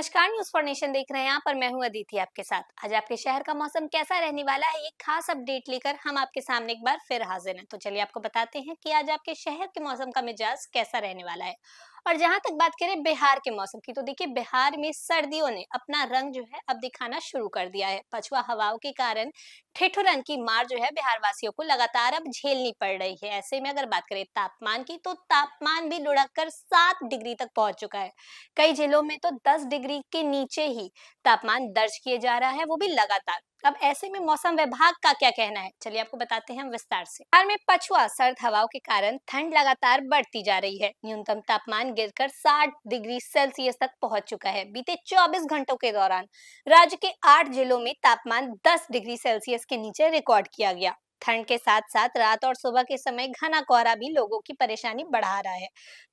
नमस्कार, news for nation देख रहे हैं यहाँ पर। मैं हूँ अदिति आपके साथ। आज आपके शहर का मौसम कैसा रहने वाला है, एक खास अपडेट लेकर हम आपके सामने एक बार फिर हाजिर हैं। तो चलिए आपको बताते हैं कि आज आपके शहर के मौसम का मिजाज कैसा रहने वाला है। और जहां तक बात करें बिहार के मौसम की, तो देखिए बिहार में सर्दियों ने अपना रंग जो है अब दिखाना शुरू कर दिया है। पछुआ हवाओं के कारण ठिठुरन की मार जो है बिहार वासियों को लगातार अब झेलनी पड़ रही है। ऐसे में अगर बात करें तापमान की, तो तापमान भी लुढ़क कर 7 डिग्री तक पहुंच चुका है। कई जिलों में तो 10 डिग्री के नीचे ही तापमान दर्ज किए जा रहा है, वो भी लगातार। अब ऐसे में मौसम विभाग का क्या कहना है, चलिए आपको बताते हैं हम विस्तार से। बिहार में पछुआ सर्द हवाओं के कारण ठंड लगातार बढ़ती जा रही है। न्यूनतम तापमान गिरकर 60 डिग्री सेल्सियस तक पहुंच चुका है। बीते 24 घंटों के दौरान राज्य के 8 जिलों में तापमान 10 डिग्री सेल्सियस के नीचे रिकॉर्ड किया गया। ठंड के साथ साथ रात और सुबह के समय घना कोहरा भी लोगों की परेशानी बढ़ा रहा है।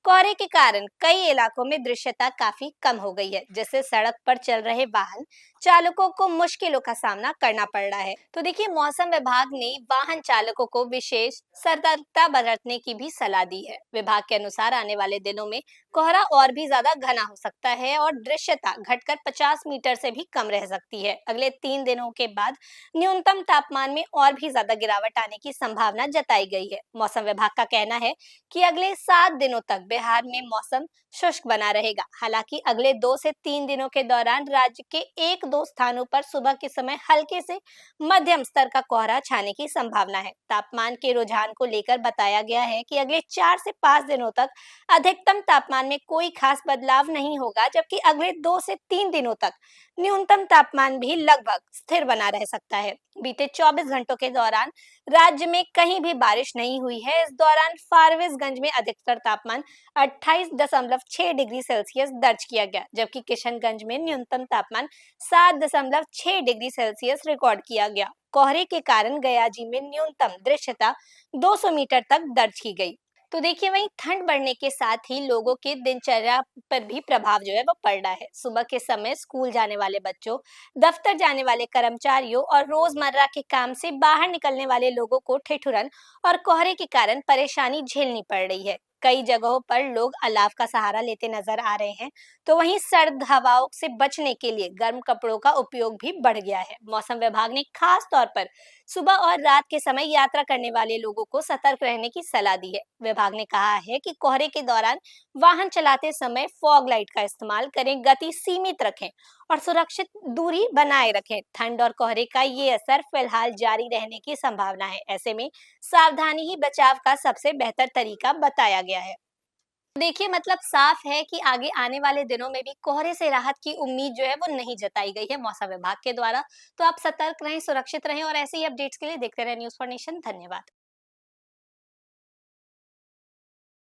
कोहरे के कारण कई इलाकों में दृश्यता काफी कम हो गई है, जिससे सड़क पर चल रहे वाहन चालकों को मुश्किलों का सामना करना पड़ रहा है। तो देखिए मौसम विभाग ने वाहन चालकों को विशेष सतर्कता बरतने की भी सलाह दी है। विभाग के अनुसार आने वाले दिनों में कोहरा और भी ज्यादा घना हो सकता है और दृश्यता घटकर 50 मीटर से भी कम रह सकती है। अगले 3 दिनों के बाद न्यूनतम तापमान में और भी ज्यादा गिरावट आने की संभावना जताई गई है। मौसम विभाग का कहना है कि अगले 7 दिनों तक बिहार में मौसम शुष्क बना रहेगा। हालांकि अगले 2 से 3 दिनों के दौरान राज्य के 1-2 स्थानों पर सुबह के समय हल्के से मध्यम स्तर का कोहरा छाने की संभावना है। तापमान के रुझान को लेकर बताया गया है कि अगले 4 से 5 दिनों तक अधिकतम तापमान में कोई खास बदलाव नहीं होगा, जबकि अगले 2 से 3 दिनों तक न्यूनतम तापमान भी लगभग स्थिर बना रह सकता है। बीते 24 घंटों के दौरान राज्य में कहीं भी बारिश नहीं हुई है। इस दौरान फारबिसगंज में अधिकतर तापमान 28.6 डिग्री सेल्सियस दर्ज किया गया, जबकि किशनगंज में न्यूनतम तापमान 7.6 डिग्री सेल्सियस रिकॉर्ड किया गया। कोहरे के कारण गयाजी में न्यूनतम दृश्यता 200 मीटर तक दर्ज की गई। तो देखिए वहीं ठंड बढ़ने के साथ ही लोगों के दिनचर्या पर भी प्रभाव जो है वो पड़ रहा है। सुबह के समय स्कूल जाने वाले बच्चों, दफ्तर जाने वाले कर्मचारियों और रोजमर्रा के काम से बाहर निकलने वाले लोगों को ठिठुरन और कोहरे के कारण परेशानी झेलनी पड़ रही है। कई जगहों पर लोग अलाव का सहारा लेते नजर आ रहे हैं, तो वहीं सर्द हवाओं से बचने के लिए गर्म कपड़ों का उपयोग भी बढ़ गया है। मौसम विभाग ने खास तौर पर सुबह और रात के समय यात्रा करने वाले लोगों को सतर्क रहने की सलाह दी है। विभाग ने कहा है कि कोहरे के दौरान वाहन चलाते समय फॉग लाइट का इस्तेमाल करें, गति सीमित रखें और सुरक्षित दूरी बनाए रखें। ठंड और कोहरे का ये असर फिलहाल जारी रहने की संभावना है। ऐसे में सावधानी ही बचाव का सबसे बेहतर तरीका बताया गया है। देखिए मतलब साफ है कि आगे आने वाले दिनों में भी कोहरे से राहत की उम्मीद जो है वो नहीं जताई गई है मौसम विभाग के द्वारा। तो आप सतर्क रहें, सुरक्षित रहें और ऐसे ही अपडेट्स के लिए देखते रहें न्यूज़ फॉर नेशन। धन्यवाद।